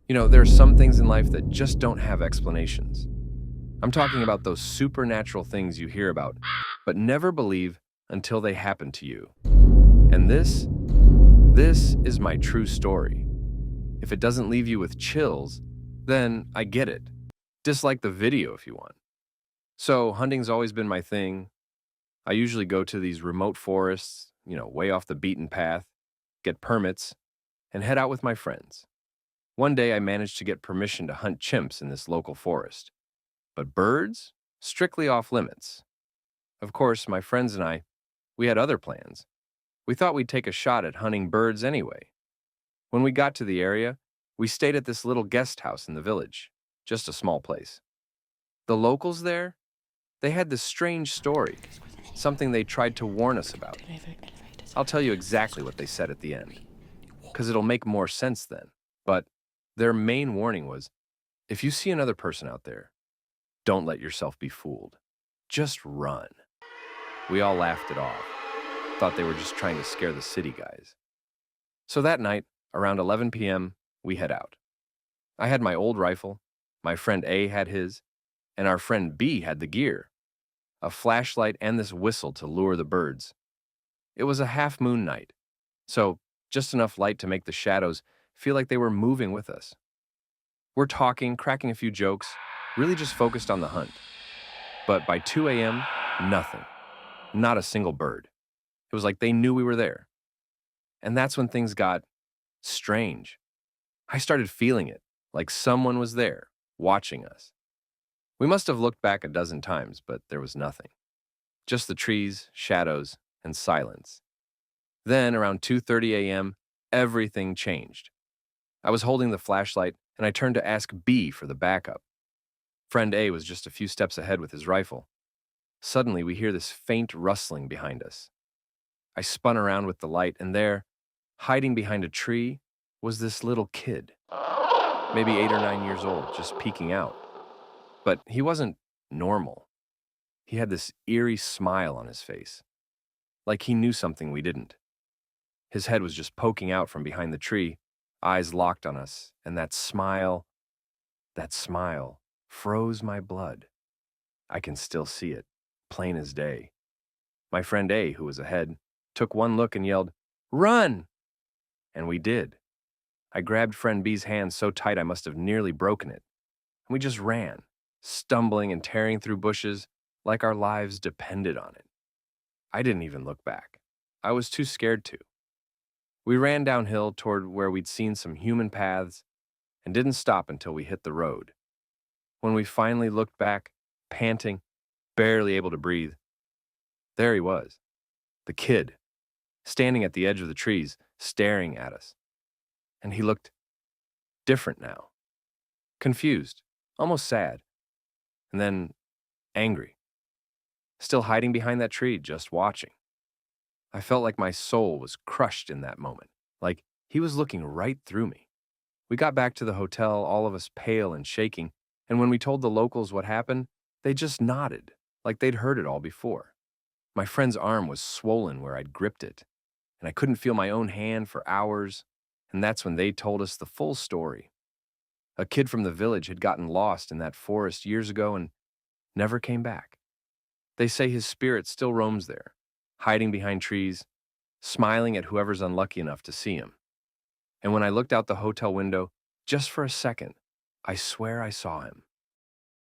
There are some things in life that just don't have explanations. I'm talking about those supernatural things you hear about, but never believe until they happen to you. And this is my true story. If it doesn't leave you with chills, then I get it. Dislike the video if you want. So, hunting's always been my thing. I usually go to these remote forests, way off the beaten path, get permits, and head out with my friends. One day I managed to get permission to hunt chimps in this local forest, but birds? Strictly off limits. Of course, my friends and we had other plans. We thought we'd take a shot at hunting birds anyway. When we got to the area, we stayed at this little guest house in the village, just a small place. The locals there, they had this strange story, something they tried to warn us about. I'll tell you exactly what they said at the end, because it'll make more sense then. But their main warning was, if you see another person out there, don't let yourself be fooled. Just run. We all laughed it off, thought they were just trying to scare the city guys. So that night, around 11 p.m., we head out. I had my old rifle, my friend A had his, and our friend B had the gear, a flashlight and this whistle to lure the birds. It was a half-moon night, so just enough light to make the shadows feel like they were moving with us. We're talking, cracking a few jokes, really just focused on the hunt. But by 2 a.m., nothing. Not a single bird. It was like they knew we were there. And that's when things got strange. I started feeling it, like someone was there, watching us. We must have looked back a dozen times, but there was nothing. Just the trees, shadows, and silence. Then, around 2:30 a.m., everything changed. I was holding the flashlight, and I turned to ask B for the backup. Friend A was just a few steps ahead with his rifle. Suddenly, we hear this faint rustling behind us. I spun around with the light, and there, hiding behind a tree, was this little kid. Maybe 8 or 9 years old, just peeking out. But he wasn't normal. He had this eerie smile on his face, like he knew something we didn't. His head was just poking out from behind the tree, eyes locked on us, and that smile, froze my blood. I can still see it, plain as day. My friend A, who was ahead, took one look and yelled, "Run!" And we did. I grabbed friend B's hand so tight I must have nearly broken it. And we just ran, stumbling and tearing through bushes like our lives depended on it. I didn't even look back. I was too scared to. We ran downhill toward where we'd seen some human paths and didn't stop until we hit the road. When we finally looked back, panting, barely able to breathe, there he was, the kid, standing at the edge of the trees, staring at us. And he looked different now, confused, almost sad, and then angry, still hiding behind that tree, just watching. I felt like my soul was crushed in that moment, like he was looking right through me. We got back to the hotel, all of us pale and shaking, and when we told the locals what happened, they just nodded, like they'd heard it all before. My friend's arm was swollen where I'd gripped it, and I couldn't feel my own hand for hours, and that's when they told us the full story. A kid from the village had gotten lost in that forest years ago and never came back. They say his spirit still roams there, hiding behind trees, smiling at whoever's unlucky enough to see him. And when I looked out the hotel window, just for a second, I swear I saw him.